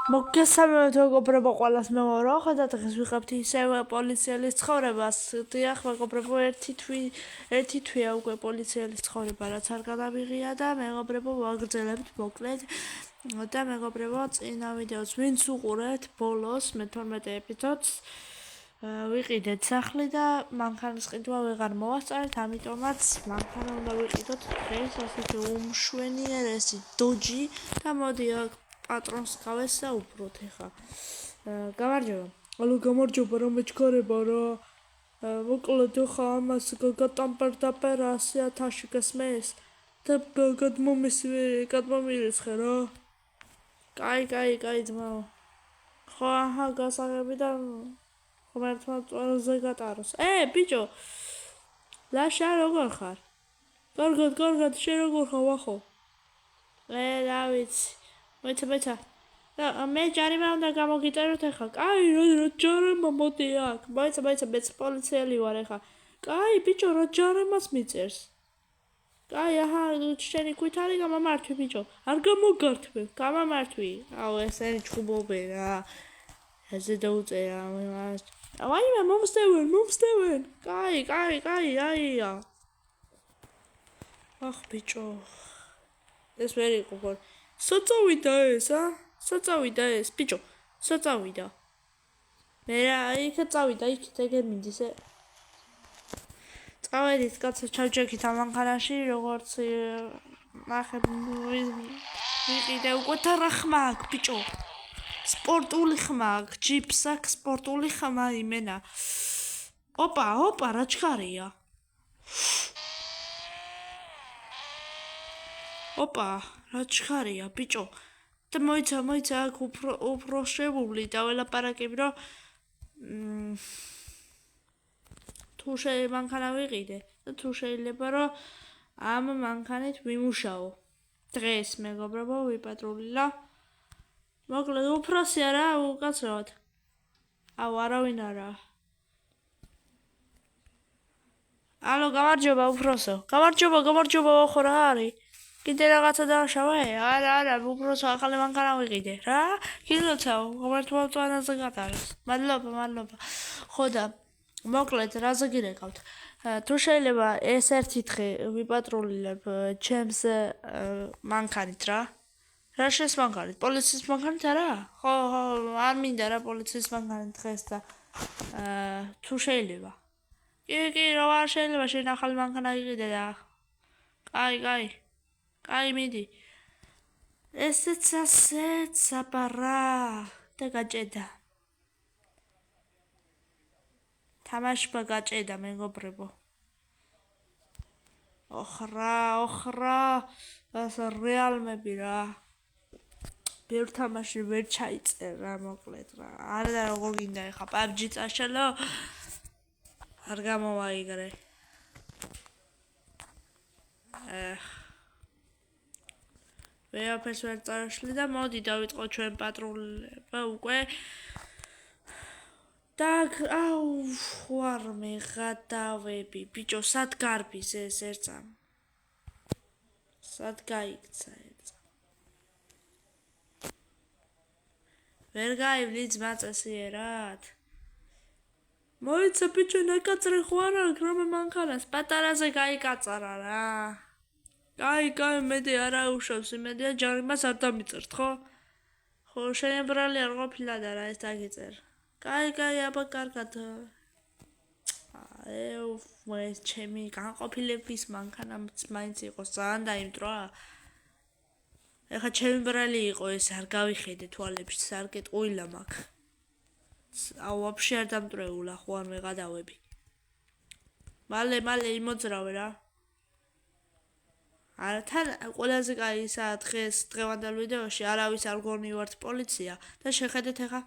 მოგესალმებით მეგობრებო, ყველას მეგობრებო, ხედავთ დღეს ვიღებთ ისევე პოლიციელის ცხოვრებას. დიახ, მეგობრებო, ერთი თვეა უკვე პოლიციელის ცხოვრება, რაც არ გადავიღია და მეგობრებო, ვაგრძელებთ მოკლედ. და მეგობრებო, წინა ვიდეოს ვინც უყურეთ ბოლოს მე-12 ეპიზოდს ვიყიდეთ სახლი და მანქანის ყიდვა ვეღარ მოვასწარეთ, ამიტომაც მანქანა უნდა ვიყიდოთ დღეს ასეთი უმშვენიერესი დოჯი და მოდი აქ პატრონს გავესაუბროთ ეხა. გამარჯობა. ალო, გამარჯობა, რომ მეჩქარება რა. მოკლედ ეხა ამას გატამპერდაპერა 100,000 გასმეს და გადმომირიცხე რა. კაი ძმაო. ხო, აჰა, გასაღებიდან ხომერთმა წვერზე გატაროს. ბიჭო. ლაშა როგორ ხარ? კარგად, შენ როგორ ხარ, ვახო? რა ვიცი. მოიცა. მე ჯარიმა უნდა გამოგიწეროთ ეხა. კაი, რა ჯარიმა მოდი აქ. მოიცა, მეც პოლიციელი ვარ ეხა. კაი, ბიჭო, რა ჯარიმას მიწერს? კაი, აჰა, შენი ქვით არის გამამართვი, ბიჭო. არ გამოგართვე, გამამართვი. აუ, ესენი ჩხუბობენ რა. ესე დაუწერა იმას. ვაიმე, მომსდევენ. კაი, აია. ახ, ბიჭო. ეს ვერ იყო გոր. საწავიდა ეს, ბიჭო, საწავიდა. მე რა, იქ წავიდა, იქ ეგერ მინდის. წავედით, კაცო, ჩავჭექით ამ მანქანაში, როგორც ნახე, ვიყიდე უკვე რა ხმა აქვს, ბიჭო. სპორტული ხმა აქვს, ჯიპს აქვს სპორტული ხმა იმენა. ოპა, რა ჩქარია? ოპა, რა ჩქარია, ბიჭო. და მოიცა აქ უფრო შევული და ველაპარაკებ, რომ თუ მანქანა ვიყიდე და თუ შეიძლება რომ ამ მანქანით ვიმუშაო. დღეს მეგობრებო, ვიპატრულილა. მოკლედ უფროსია რა, უკაცრავად. აუ, არავინ არა. ალო, გამარჯობა უფროსო. გამარჯობა, ხო რა არის? კიდე რაღაცა დააშავე? არა, უფროსო, ახალი მანქანა ვიყიდე. რა? გილოცავ, ღმერთმა წვანაზე გატაროს. მადლობა. ხო და მოკლედ, რაზე გირეკავთ? თუ შეიძლება ეს ერთი დღე ვიპატრულილებ ჩემს მანქანით რა. რა შენს მანქანით? პოლიციის მანქანით არა? ხო, არ მინდა რა პოლიციის მანქანით დღეს და თუ შეიძლება. კი, რა არ შეიძლება შენ ახალი მანქანა იყიდე და. კაი, მიდი. ესეც აბარა და გაჭედა. თამაშმა გაჭედა, მეგობრებო. ოხრა, ასე რეალმები რა. ბევრ თამაში ვერ ჩაიწერ რა, მოკლედ რა. არა როგორ გინდა ეხა PUBG წაშალო? არ გამოვაიგრე. ვეაფერს ვერ წარშლი და მოდი დავიწყო ჩვენ პატრულება უკვე. და აუ, ხوار მეღადავები, ბიჭო, სად გარბის ეს ერწამ? სად გაიქცა ერწამ? ვერ გაივლი ძმა წესიერად? მოიცა ბიჭო, ნაკაწრე ხო არა, რომ მანქანას პატარაზე გაიკაწარა რა. კაი, მედი არა უშავს, იმედია ჯარიმას არ დამიწერთ, ხო? ხო, შენი ბრალი არ ყოფილა და რა ეს დაგიწერ. კაი, აბა კარგად. ეს ჩემი განყოფილების მანქანა მაინც იყოს ძალიან დაიმტვრა. ეხა ჩემი ბრალი იყო ეს, არ გავიხედე თვალებში, არ გეტყუილა მაქვს. აუ, ვაფშე არ დამტრეულა, ხო არ მეღადავები. მალე იმოძრავე რა. არა, თან ყველაზე კაი ისა დღეს დღევანდელ ვიდეოში არავის არ გონივართ პოლიცია და შეხედეთ ეხა.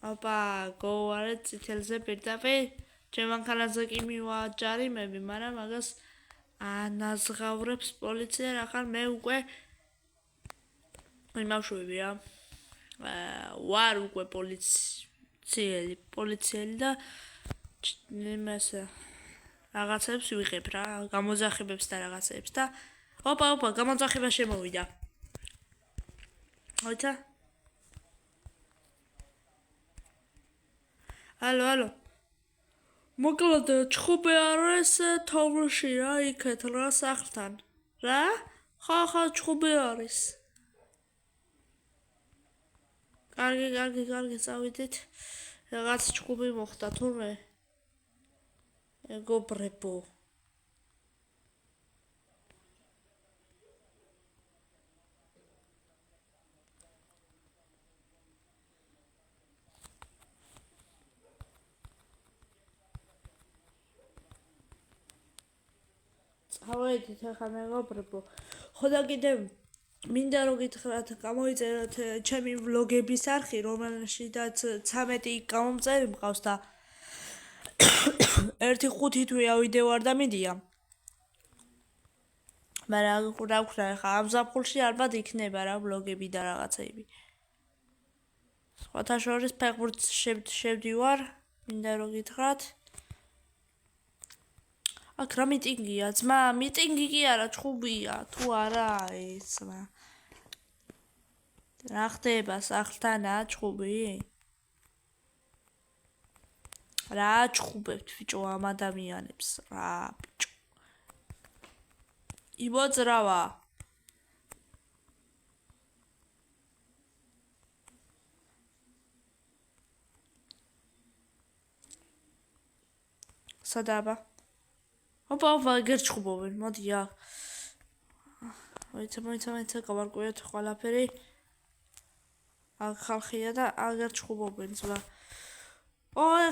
ოპა, გოვარეთ წითელზე პირდაპირ. ჩემ მანქანაზე კი მივა ჯარიმები, მაგრამ მაგას ანაზღავრებს პოლიცია, ახლა მე უკვე იმავშვები რა. ვარ უკვე პოლიციელი და იმას რაღაცებს ვიღებ რა, გამოძახებებს და რაღაცებს და ოპა, გამოძახება შემოვიდა. მოიცა ალო მოკლედ ჩხუბი არის თოვლში რა იქეთ რა სახლთან რა ხო ჩხუბი არის კარგი წავიდეთ რაღაც ჩხუბი მოხდა თურმე ეგობრებო წავედით ახლა მეგობრებო ხო და კიდევ მინდა რომ გითხრათ გამოიწეროთ ჩემი ვლოგების არხი რომელშიდაც 13 გამომწერი მყავს და 1-5 თვეა ვიდეო არ დამიდია მაგრამ რა ვქნა ახლა ამ ზაფხულში ალბათ იქნება რა ვლოგები და რაღაცეები სხვათა შორის ფეხბურთს შევდივარ მინდა რომ გითხრათ აქ რა მიტინგია ძმა მიტინგი კი არა ჩხუბია თუ არა ეს რა ხდება სახლთანა ჩხუბი რა ჩხუბებთ ბიჭო ამ ადამიანებს რა ბიჭო იბოძრავა სადაბა ოპა გერჩხუბობენ მოდი აქ მოიცა გავარკვიოთ ყველაფერი აქ ხალხია და აგერ ჩხუბობენ ძმა ოი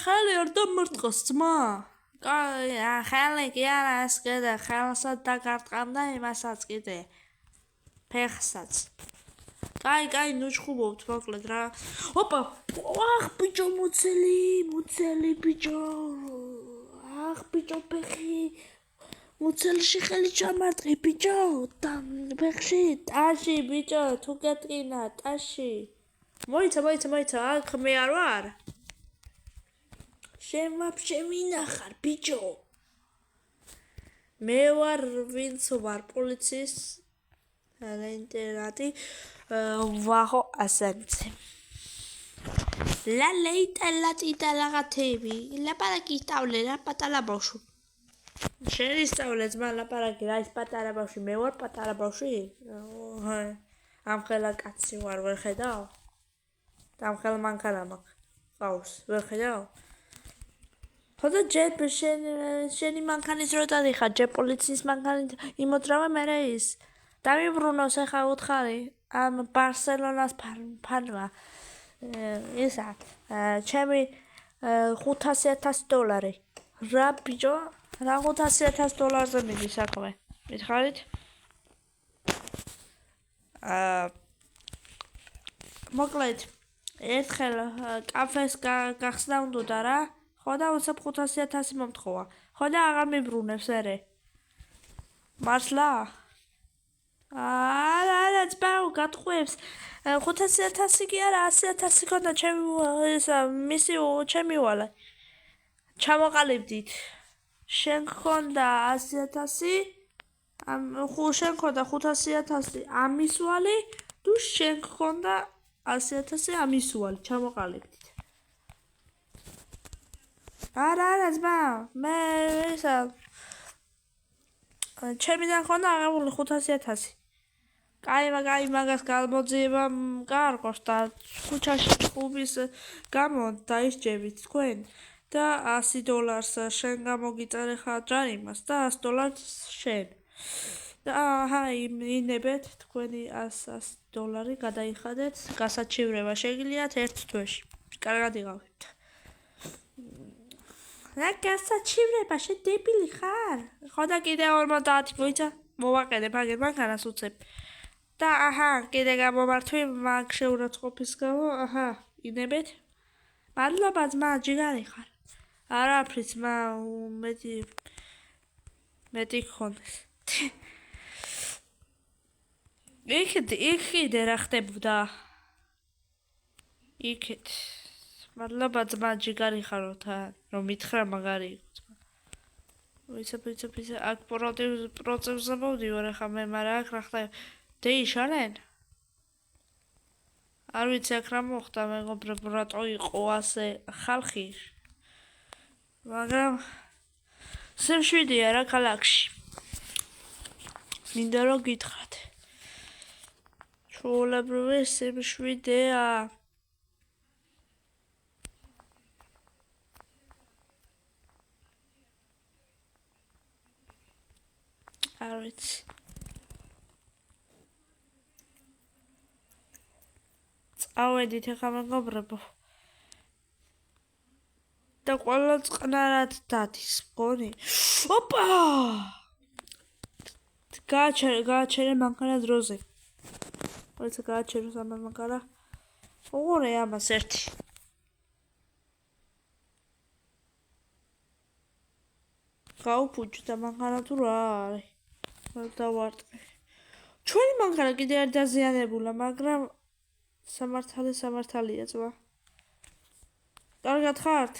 ხელი არ დამარტყას ძმა ხელი კი არა ეს კიდე ხელსაც დაგარტყამ და იმასაც კიდე ფეხსაც კაი ნუ ჩხუბობთ მოკლედ რა ოპა ახ ბიჭო მოცელი ბიჭო ახ ბიჭო ფეხი მოცელში ხელი ჩამარტყი ბიჭო და ფეხში ტაში ბიჭო თუ გეტკინა ტაში მოიცა აქ მე არ ვარ შენ ვაფშე მინახარ ბიჭო მე ვარ ვინც ვარ პოლიციის ლეიტენანტი ვახო ასანცე La leita lagatები ლაპარაკი ისწავლე რა პატარა ბავშვი შენ ისწავლე ძმა ლაპარაკი რა ის პატარა ბავშვი მე ვარ პატარა ბავშვი ამ ხელა კაცი ვარ ვერ ხედავ და ამ ხელა მანქანა მაქვს ყავს ვერ ხედავ ხოდა ჯეპ შენი მანქანის რო დადიხარ ჯეპ პოლიციის მანქანით იმოძრავე მე ის დამიბრუნოს ახლა უთხარი ამ ბარსელონას ფანმა ისა ჩემი $500,000 რა ბიჭო რა $500,000-ზე მიდის საქმე მითხარით მოკლედ ერთხელ კაფეს გახსნა უნდა რა ხო და უცებ 500,000 მომთხოვა ხო და აღარ მიბრუნებს ერე მართლა არა ძბაო გატყვევს 500,000 კი არა 100,000 ქონდა ჩემი ვალა ჩამოყალიბდით შენ ქონდა 100,000 შენ ქონდა 500,000 ამის ვალი თუ შენ ქონდა 100,000 ამის ვალი ჩამოყალიბდით არა ძმა მე ისა ჩემიდან ქონდა აღებული 500,000 კაი მაგას გამოძიება კარგოს და ქუჩაში ჩხუბის გამო დაისჯებით თქვენ და $100 შენ გამოგიწერე ხაჯარიმას და $100 შენ და ინებეთ თქვენი $100 გადაიხადეთ გასაჩივრება შეგიძლიათ 1 თვეში კარგად იღავთ რა გასაჩივრება შენ დებილი ხარ ხო და კიდე 50 მოიცა მოვაყენებ აგერ მანქანას უცებ და კიდე გამომართვი მაგ შეურაცხყოფის გამო ინებეთ მადლობა ძმა ჯიგარი ხარ არაფრის მეტი ხონდეს იქ კიდე რა ხდებოდა იქეთ მადლობა ძმა ჯიგარი ხარო თან რომ მითხრა მაგარი ვიცი აქ პროცესზე მოვდივარ ახლა მე მაგრამ აქ რა ხდება დეიშალენ არ ვიცი აქ რა მოხდა მეგობრებო რატო იყო ასე ხალხი მაგრამ სიმშვიდეა რა ქალაქში მინდა რომ გითხრათ ჩვეულებრივი სიმშვიდეა არ ვიცი წავედით ახლა მეგობრებო და ყველა წყნარად დადის მგონი ოპა გააჩერე მანქანა დროზე როცა გააჩეროს ამ მანქანა უყურე ამას ერთი გაუფუჭდა მანქანა თუ რა არის დავარტყე ჩვენი მანქანა კიდე არ დაზიანებულა მაგრამ სამართალია ძმა კარგად ხართ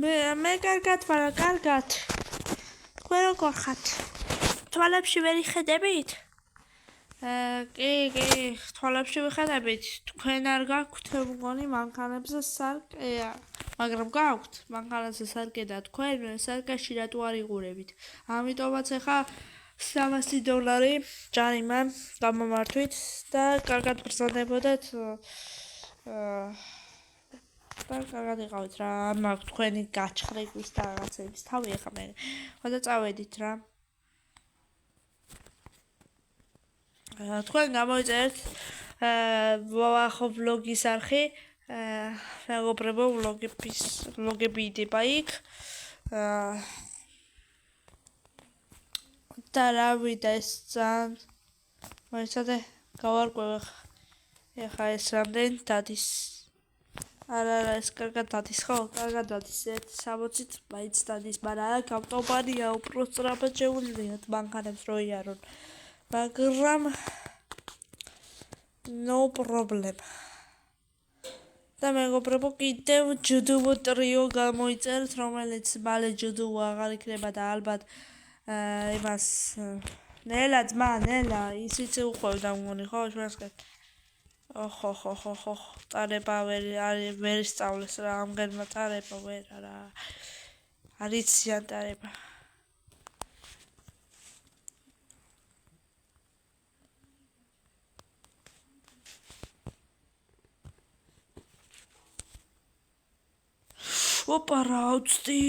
მე კარგად ვარ კარგად თქვენ როგორ ხართ თვალებში ვერ იხედებით კი თვალებში ვიხედებით თქვენ არ გაქვთ მგონი მანქანებზე სარკეა მაგრამ გაქვთ მანქანაზე სარკე და თქვენ სარკეში რატო არ იღურებით ამიტომაც ახლა $300 ჯარიმა გამომართვით და კარგად ბრძანებოდეთ და კარგად იყავით რა მაქვს თქვენი გაჩხრეკვის და რაღაცების თავი ახლა მე ხოდა წავედით რა თქვენ გამოიწერეთ ხო ვლოგის არხი მეგობრებო ვლოგები იდება იქ და რა ვიდა ეს ძალიან მოიცადე გავარკვევ ეხა ეს რამდენი დადის არა ეს კარგად დადის ხო კარგად დადის 1.60-ით მაინც დადის მაგრამ აქ ავტობანია უფრო სწრაფად შეუძლიათ მანქანებს რო იარონ მაგრამ no problem და მეგობრებო კიდევ ჯუდო ტრიო გამოიწერთ რომელიც მალე ჯუდო აღარ იქნება და ალბათ იმას ნელა ძმა ნელა ისიც უყვევდა მგონი ხო ჩვენსკენ ხო წარება ვერ ისწავლეს რა ამგერმა წარება ვერ არა არიციან წარება ოპა რა უცდი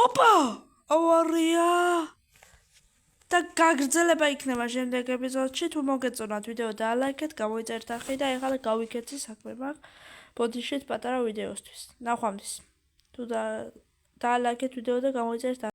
ოპა ავარია და გაგრძელება იქნება შემდეგ ეპიზოდში თუ მოგეწონათ ვიდეო დაალაიქეთ გამოიწერეთ არხი და ეხლა გავიქეცი საქმე მაქვს ბოდიშით პატარა ვიდეოსთვის ნახვამდის თუ დაალაიქეთ ვიდეო და გამოიწერეთ